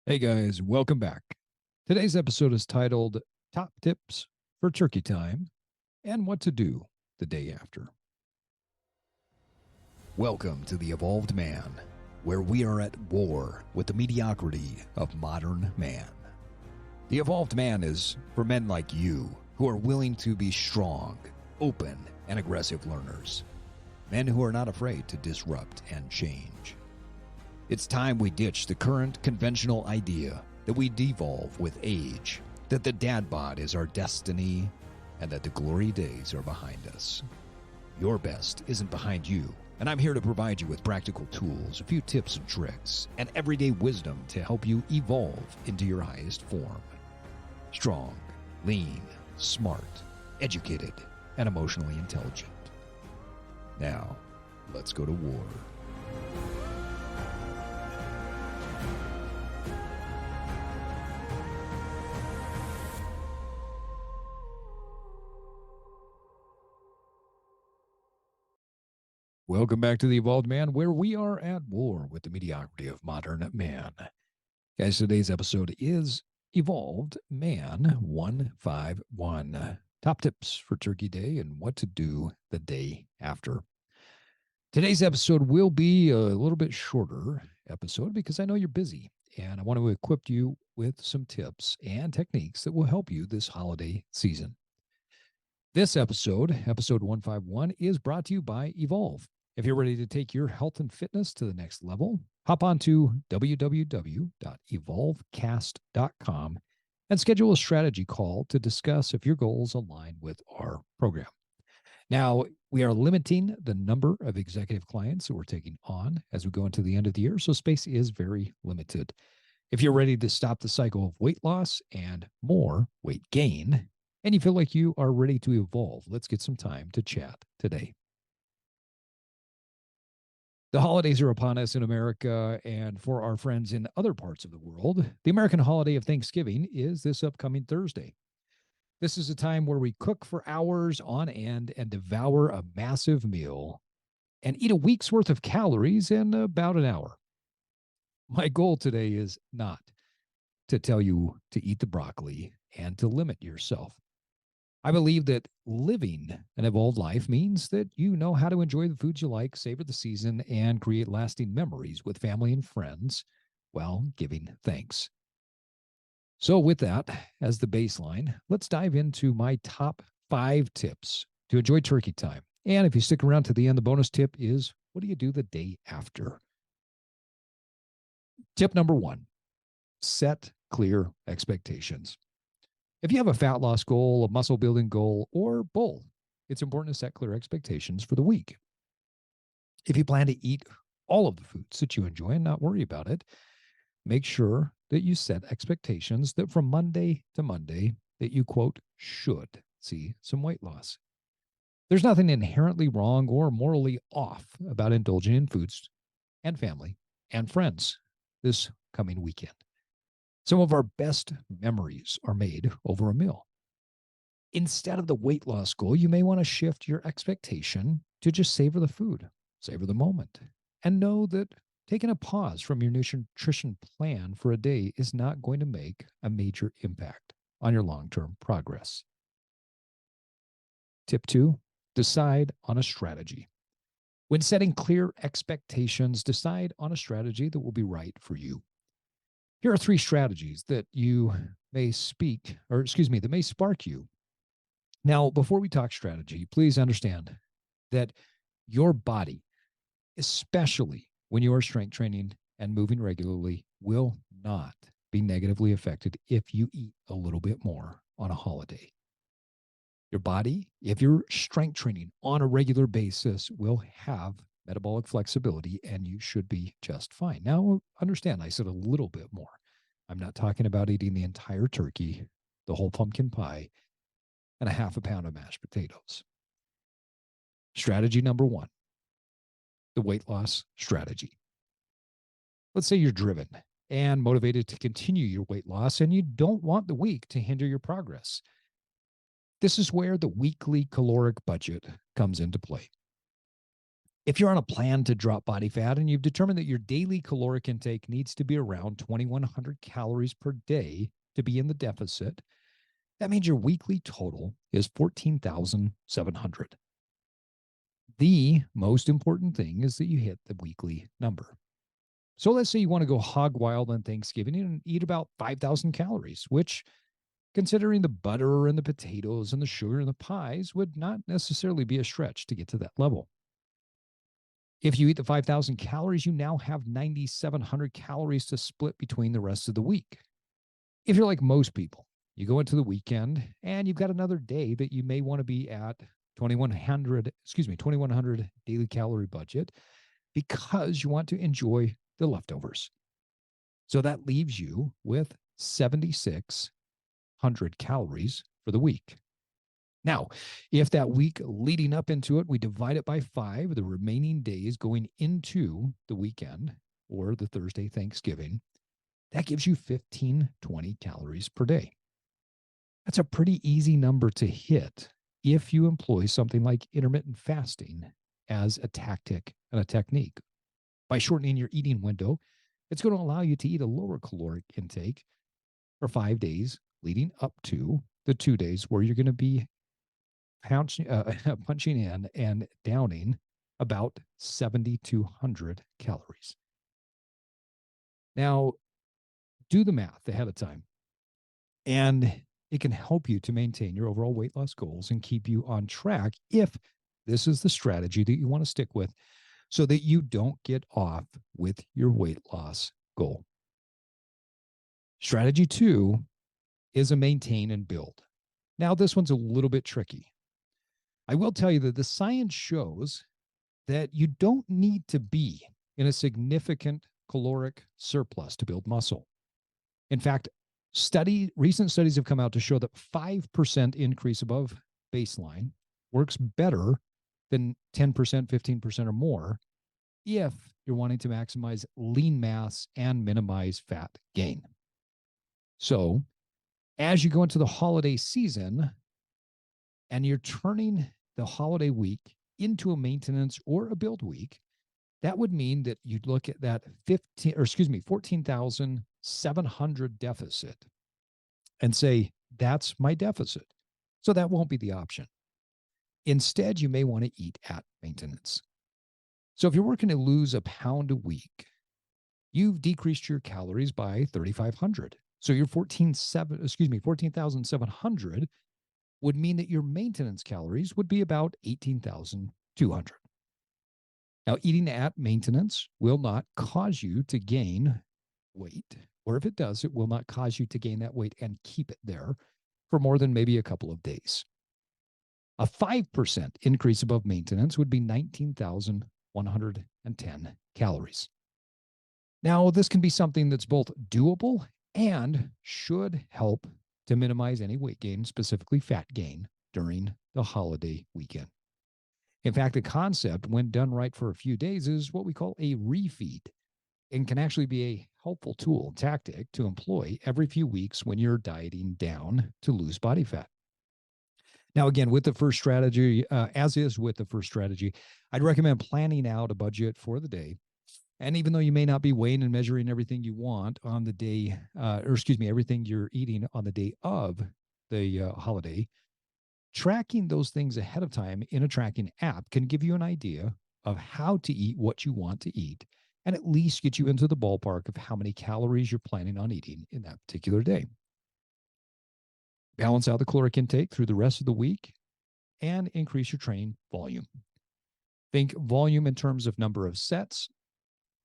Hey guys, welcome back. Today's episode is titled Top Tips for Turkey Time and What to Do the Day After. Welcome to the Evolved Man, where we are at war with the mediocrity of modern man. The Evolved Man is for men like you who are willing to be strong, open, and aggressive learners. Men who are not afraid to disrupt and change. It's time we ditch the current conventional idea that we devolve with age, that the dad bod is our destiny, and that the glory days are behind us. Your best isn't behind you, and I'm here to provide you with practical tools, a few tips and tricks, and everyday wisdom to help you evolve into your highest form. Strong, lean, smart, educated, and emotionally intelligent. Now, let's go to war. Welcome back to the Evolved Man, where we are at war with the mediocrity of modern man. Guys, today's episode is Evolved Man 151. Top tips for Turkey Day and what to do the day after. Today's episode will be a little bit shorter episode because I know you're busy and I want to equip you with some tips and techniques that will help you this holiday season. This episode, episode 151, is brought to you by Evolve. If you're ready to take your health and fitness to the next level, hop on to www.evolvecast.com and schedule a strategy call to discuss if your goals align with our program. Now, we are limiting the number of executive clients that we're taking on as we go into the end of the year, so space is very limited. If you're ready to stop the cycle of weight loss and more weight gain, and you feel like you are ready to evolve, let's get some time to chat today. The holidays are upon us in America, and for our friends in other parts of the world, the American holiday of Thanksgiving is this upcoming Thursday. This is a time where we cook for hours on end and devour a massive meal and eat a week's worth of calories in about an hour. My goal today is not to tell you to eat the broccoli and to limit yourself. I believe that living an evolved life means that you know how to enjoy the foods you like, savor the season, and create lasting memories with family and friends while giving thanks. So, with that as the baseline, let's dive into my top 5 tips to enjoy turkey time. And if you stick around to the end, the bonus tip is what do you do the day after? Tip number 1, set clear expectations. If you have a fat loss goal, a muscle building goal, or both, it's important to set clear expectations for the week. If you plan to eat all of the foods that you enjoy and not worry about it, make sure that you set expectations that from Monday to Monday that you quote should see some weight loss. There's nothing inherently wrong or morally off about indulging in foods and family and friends this coming weekend. Some of our best memories are made over a meal. Instead of the weight loss goal, you may want to shift your expectation to just savor the food, savor the moment, and know that taking a pause from your nutrition plan for a day is not going to make a major impact on your long-term progress. Tip 2, decide on a strategy. When setting clear expectations, decide on a strategy that will be right for you. Here are 3 strategies that that may spark you. Now, before we talk strategy, please understand that your body, especially when you are strength training and moving regularly, will not be negatively affected if you eat a little bit more on a holiday. Your body, if you're strength training on a regular basis, will have metabolic flexibility and you should be just fine. Now, understand, I said a little bit more. I'm not talking about eating the entire turkey, the whole pumpkin pie, and a half a pound of mashed potatoes. Strategy number 1, the weight loss strategy. Let's say you're driven and motivated to continue your weight loss and you don't want the week to hinder your progress. This is where the weekly caloric budget comes into play. If you're on a plan to drop body fat and you've determined that your daily caloric intake needs to be around 2,100 calories per day to be in the deficit, that means your weekly total is 14,700. The most important thing is that you hit the weekly number. So let's say you want to go hog wild on Thanksgiving and eat about 5,000 calories, which, considering the butter and the potatoes and the sugar and the pies, would not necessarily be a stretch to get to that level. If you eat the 5,000 calories, you now have 9,700 calories to split between the rest of the week. If you're like most people, you go into the weekend and you've got another day that you may want to be at 2,100 daily calorie budget because you want to enjoy the leftovers. So that leaves you with 7,600 calories for the week. Now, if that week leading up into it, we divide it by 5, the remaining days going into the weekend or the Thursday Thanksgiving, that gives you 1,520 calories per day. That's a pretty easy number to hit if you employ something like intermittent fasting as a tactic and a technique. By shortening your eating window, it's going to allow you to eat a lower caloric intake for 5 days leading up to the 2 days where you're going to be punching in and downing about 7,200 calories. Now, do the math ahead of time, and it can help you to maintain your overall weight loss goals and keep you on track if this is the strategy that you want to stick with so that you don't get off with your weight loss goal. Strategy 2 is a maintain and build. Now, this one's a little bit tricky. I will tell you that the science shows that you don't need to be in a significant caloric surplus to build muscle. In fact, recent studies have come out to show that 5% increase above baseline works better than 10%, 15% or more if you're wanting to maximize lean mass and minimize fat gain. So as you go into the holiday season and you're turning the holiday week into a maintenance or a build week, that would mean that you'd look at that 14,700 deficit and say, that's my deficit. So that won't be the option. Instead, you may want to eat at maintenance. So if you're working to lose a pound a week, you've decreased your calories by 3,500. So your 14,700 would mean that your maintenance calories would be about 18,200. Now, eating at maintenance will not cause you to gain weight, or if it does, it will not cause you to gain that weight and keep it there for more than maybe a couple of days. A 5% increase above maintenance would be 19,110 calories. Now, this can be something that's both doable and should help to minimize any weight gain, specifically fat gain, during the holiday weekend. In fact, the concept, when done right for a few days, is what we call a refeed and can actually be a helpful tool, tactic to employ every few weeks when you're dieting down to lose body fat. Now, again, with the first strategy, as is with the first strategy, I'd recommend planning out a budget for the day. And even though you may not be weighing and measuring everything you want on the day, everything you're eating on the day of the holiday, tracking those things ahead of time in a tracking app can give you an idea of how to eat what you want to eat and at least get you into the ballpark of how many calories you're planning on eating in that particular day. Balance out the caloric intake through the rest of the week and increase your training volume. Think volume in terms of number of sets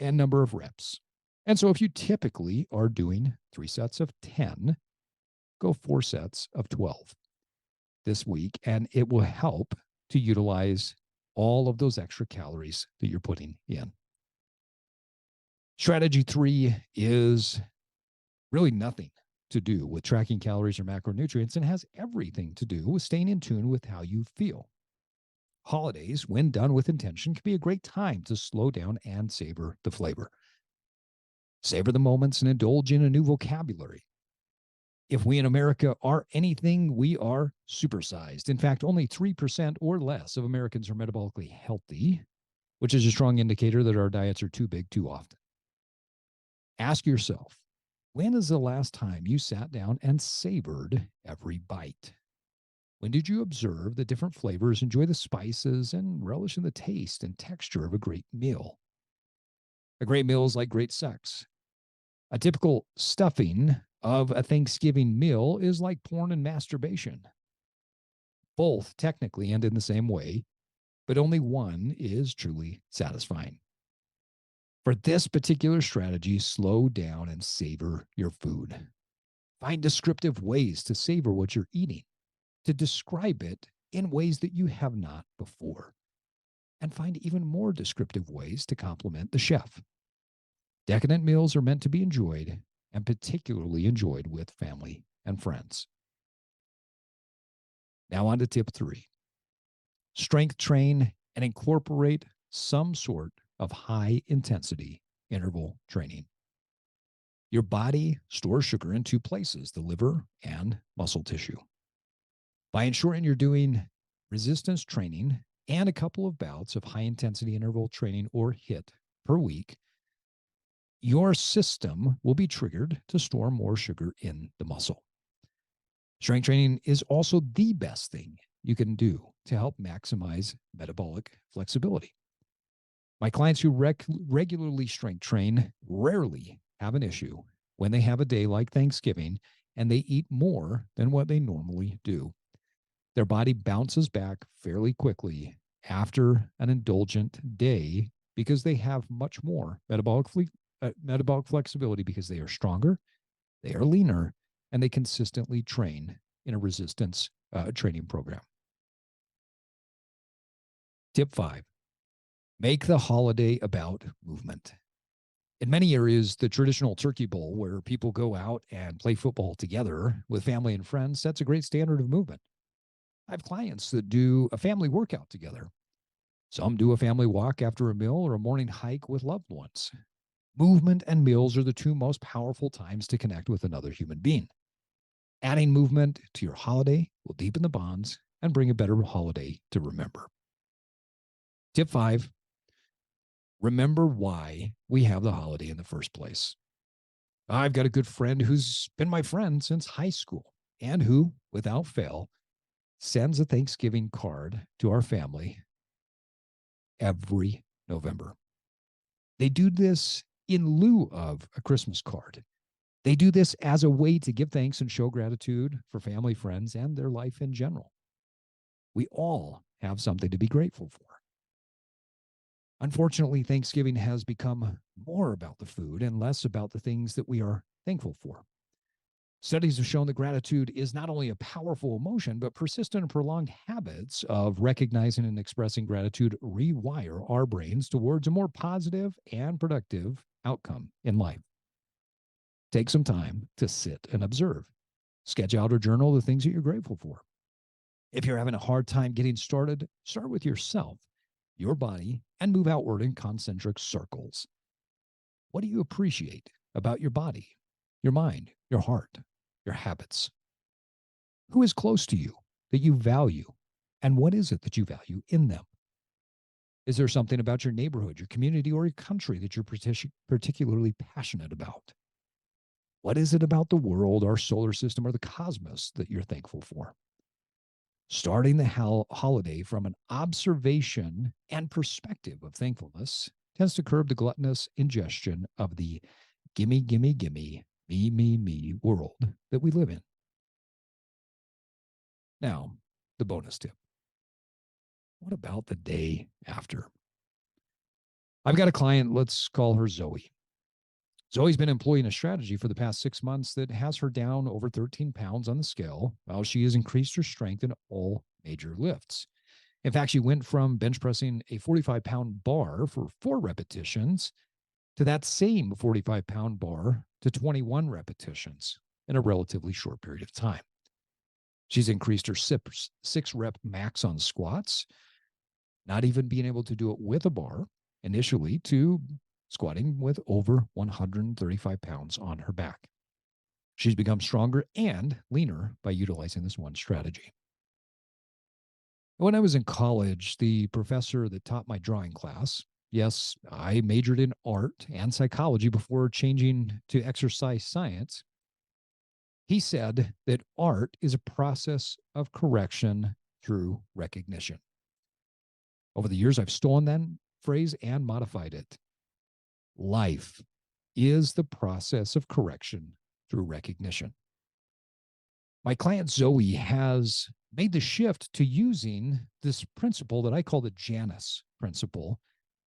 and number of reps. And so if you typically are doing 3 sets of 10, go 4 sets of 12 this week, and it will help to utilize all of those extra calories that you're putting in. Strategy 3 is really nothing to do with tracking calories or macronutrients and has everything to do with staying in tune with how you feel. Holidays, when done with intention, can be a great time to slow down and savor the flavor. Savor the moments and indulge in a new vocabulary. If we in America are anything, we are supersized. In fact, only 3% or less of Americans are metabolically healthy, which is a strong indicator that our diets are too big too often. Ask yourself, when is the last time you sat down and savored every bite? When did you observe the different flavors, enjoy the spices, and relish in the taste and texture of a great meal? A great meal is like great sex. A typical stuffing of a Thanksgiving meal is like porn and masturbation. Both technically end in the same way, but only one is truly satisfying. For this particular strategy, slow down and savor your food. Find descriptive ways to savor what you're eating, to describe it in ways that you have not before, and find even more descriptive ways to compliment the chef. Decadent meals are meant to be enjoyed, and particularly enjoyed with family and friends. Now on to tip 3. Strength train and incorporate some sort of high intensity interval training. Your body stores sugar in 2 places, the liver and muscle tissue. By ensuring you're doing resistance training and a couple of bouts of high intensity interval training or HIIT per week, your system will be triggered to store more sugar in the muscle. Strength training is also the best thing you can do to help maximize metabolic flexibility. My clients who regularly strength train rarely have an issue when they have a day like Thanksgiving and they eat more than what they normally do. Their body bounces back fairly quickly after an indulgent day because they have much more metabolic flexibility because they are stronger, they are leaner, and they consistently train in a resistance training program. Tip 5, make the holiday about movement. In many areas, the traditional turkey bowl, where people go out and play football together with family and friends, sets a great standard of movement. I have clients that do a family workout together. Some do a family walk after a meal or a morning hike with loved ones. Movement and meals are the 2 most powerful times to connect with another human being. Adding movement to your holiday will deepen the bonds and bring a better holiday to remember. Tip 5, remember why we have the holiday in the first place. I've got a good friend who's been my friend since high school and who, without fail, sends a Thanksgiving card to our family every November. They do this in lieu of a Christmas card. They do this as a way to give thanks and show gratitude for family, friends, and their life in general. We all have something to be grateful for. Unfortunately, Thanksgiving has become more about the food and less about the things that we are thankful for. Studies have shown that gratitude is not only a powerful emotion, but persistent and prolonged habits of recognizing and expressing gratitude rewire our brains towards a more positive and productive outcome in life. Take some time to sit and observe. Sketch out or journal the things that you're grateful for. If you're having a hard time getting started, start with yourself, your body, and move outward in concentric circles. What do you appreciate about your body, your mind, your heart, your habits? Who is close to you that you value, and what is it that you value in them? Is there something about your neighborhood, your community, or your country that you're particularly passionate about? What is it about the world, our solar system, or the cosmos that you're thankful for? Starting the holiday from an observation and perspective of thankfulness tends to curb the gluttonous ingestion of the gimme, gimme, gimme, me world that we live in. Now, the bonus tip. What about the day after? I've got a client, let's call her Zoe. Zoe's been employing a strategy for the past 6 months that has her down over 13 pounds on the scale, while she has increased her strength in all major lifts. In fact, she went from bench pressing a 45-pound bar for 4 repetitions to that same 45-pound bar to 21 repetitions in a relatively short period of time. She's increased her 6-rep max on squats, not even being able to do it with a bar initially, to squatting with over 135 pounds on her back. She's become stronger and leaner by utilizing this one strategy. When I was in college, the professor that taught my drawing class Yes, I majored in art and psychology before changing to exercise science. He said that art is a process of correction through recognition. Over the years, I've stolen that phrase and modified it. Life is the process of correction through recognition. My client Zoe has made the shift to using this principle that I call the Janus principle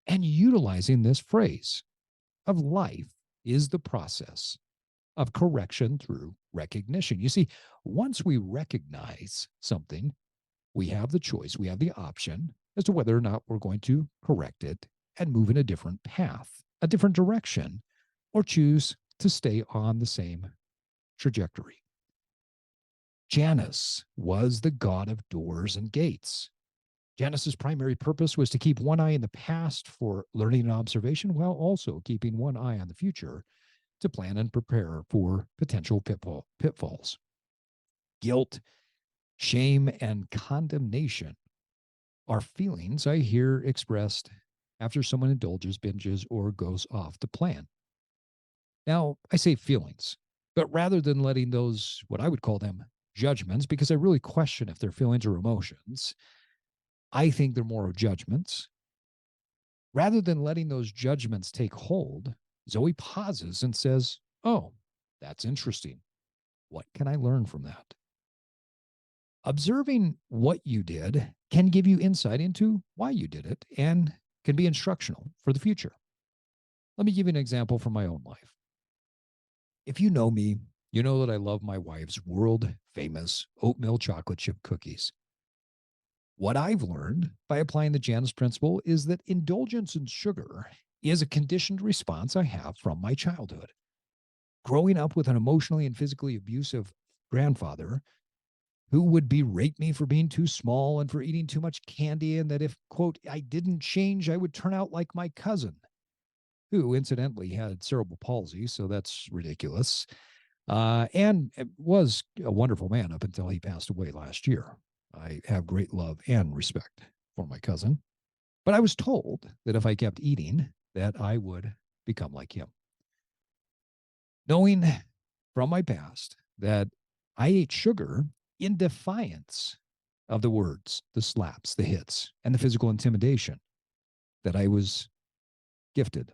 and utilizing this phrase of life is the process of correction through recognition. You see, once we recognize something, we have the choice, we have the option as to whether or not we're going to correct it and move in a different path, a different direction, or choose to stay on the same trajectory. Janus was the god of doors and gates. Janus's primary purpose was to keep one eye in the past for learning and observation while also keeping one eye on the future to plan and prepare for potential pitfalls. Guilt, shame, and condemnation are feelings I hear expressed after someone indulges, binges, or goes off the plan. Now, I say feelings, but rather than letting those, what I would call them, judgments, because I really question if they're feelings or emotions, I think they're more of judgments. Rather than letting those judgments take hold, Zoe pauses and says, "Oh, that's interesting. What can I learn from that?" Observing what you did can give you insight into why you did it and can be instructional for the future. Let me give you an example from my own life. If you know me, you know that I love my wife's world famous oatmeal chocolate chip cookies. What I've learned by applying the Janus principle is that indulgence in sugar is a conditioned response I have from my childhood. Growing up with an emotionally and physically abusive grandfather who would berate me for being too small and for eating too much candy, and that if, quote, I didn't change, I would turn out like my cousin, who incidentally had cerebral palsy, so that's ridiculous, and was a wonderful man up until he passed away last year. I have great love and respect for my cousin, but I was told that if I kept eating, that I would become like him. Knowing from my past that I ate sugar in defiance of the words, the slaps, the hits, and the physical intimidation that I was gifted,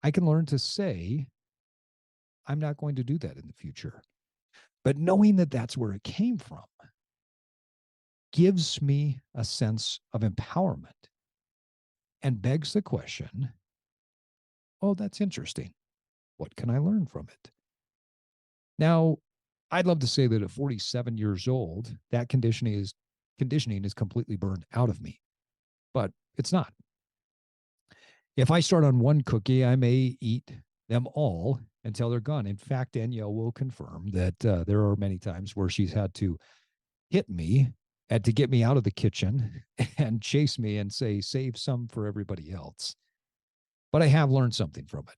I can learn to say, I'm not going to do that in the future. But knowing that that's where it came from gives me a sense of empowerment and begs the question, oh, that's interesting. What can I learn from it? Now, I'd love to say that at 47 years old, that conditioning is completely burned out of me, but it's not. If I start on one cookie, I may eat them all until they're gone. In fact, Danielle will confirm that there are many times where she's had to hit me and to get me out of the kitchen and chase me and say, save some for everybody else. But I have learned something from it.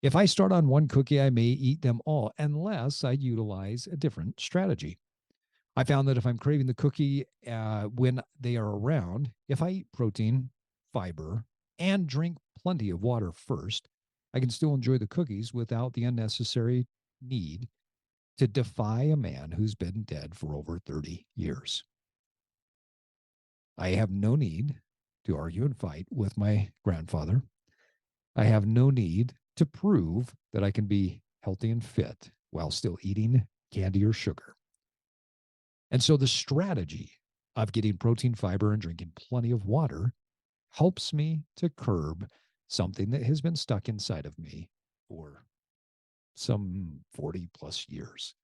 If I start on one cookie, I may eat them all unless I utilize a different strategy. I found that if I'm craving the cookie when they are around, if I eat protein, fiber, and drink plenty of water first, I can still enjoy the cookies without the unnecessary need to defy a man who's been dead for over 30 years. I have no need to argue and fight with my grandfather. I have no need to prove that I can be healthy and fit while still eating candy or sugar. And so the strategy of getting protein, fiber, and drinking plenty of water helps me to curb something that has been stuck inside of me for some 40 plus years.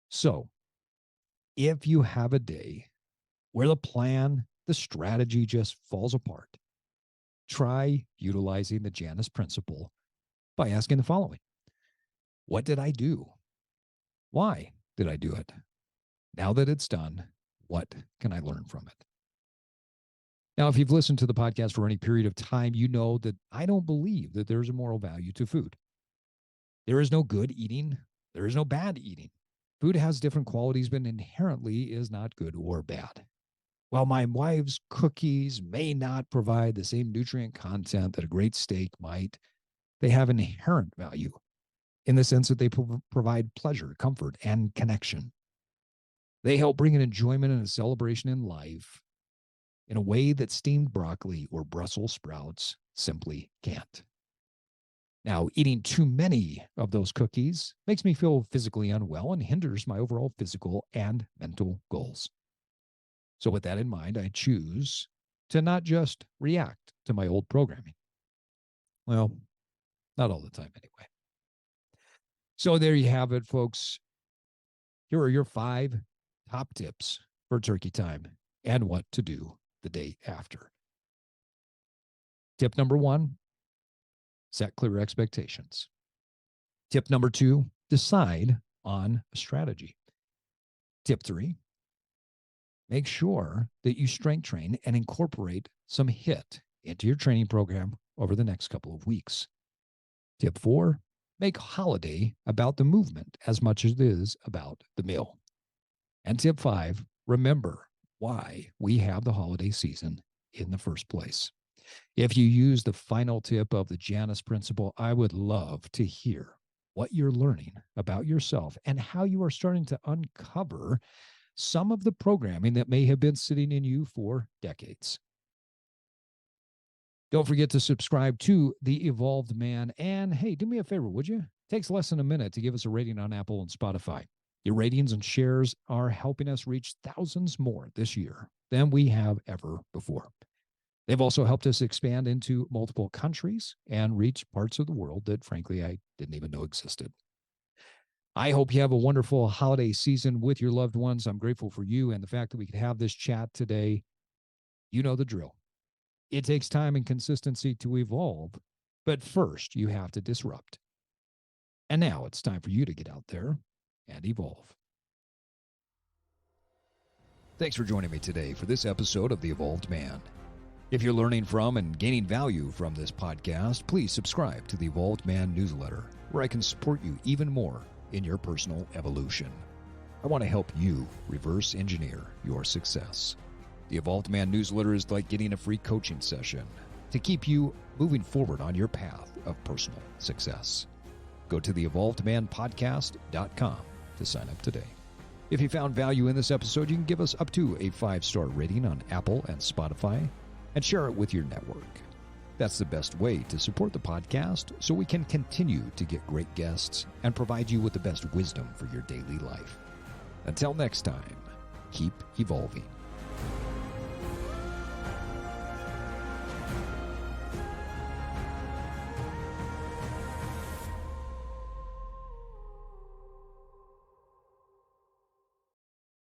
So if you have a day where the plan, the strategy just falls apart, try utilizing the Janus principle by asking the following: what did I do? Why did I do it? Now that it's done, what can I learn from it? Now, if you've listened to the podcast for any period of time, you know that I don't believe that there's a moral value to food. There is no good eating. There is no bad eating. Food has different qualities, but inherently is not good or bad. While my wife's cookies may not provide the same nutrient content that a great steak might, they have inherent value in the sense that they provide pleasure, comfort, and connection. They help bring an enjoyment and a celebration in life in a way that steamed broccoli or Brussels sprouts simply can't. Now, eating too many of those cookies makes me feel physically unwell and hinders my overall physical and mental goals. So, with that in mind, I choose to not just react to my old programming. Well, not all the time anyway. So, there you have it, folks. Here are your 5 top tips for turkey time and what to do the day after. Tip number 1, set clear expectations. Tip number 2, decide on a strategy. Tip 3, make sure that you strength train and incorporate some HIIT into your training program over the next couple of weeks. Tip 4, make holiday about the movement as much as it is about the meal. And tip 5, remember why we have the holiday season in the first place. If you use the final tip of the Janus principle, I would love to hear what you're learning about yourself and how you are starting to uncover some of the programming that may have been sitting in you for decades. Don't forget to subscribe to The Evolved Man. And hey, do me a favor, would you? It takes less than a minute to give us a rating on Apple and Spotify. Your ratings and shares are helping us reach thousands more this year than we have ever before. They've also helped us expand into multiple countries and reach parts of the world that, frankly, I didn't even know existed. I hope you have a wonderful holiday season with your loved ones. I'm grateful for you and the fact that we could have this chat today. You know the drill. It takes time and consistency to evolve, but first you have to disrupt. And now it's time for you to get out there and evolve. Thanks for joining me today for this episode of The Evolved Man. If you're learning from and gaining value from this podcast, please subscribe to the Evolved Man newsletter, where I can support you even more in your personal evolution. I want to help you reverse engineer your success. The Evolved Man newsletter is like getting a free coaching session to keep you moving forward on your path of personal success. Go to theevolvedmanpodcast.com to sign up today. If you found value in this episode, you can give us up to a 5-star rating on Apple and Spotify and share it with your network. That's the best way to support the podcast so we can continue to get great guests and provide you with the best wisdom for your daily life. Until next time, keep evolving.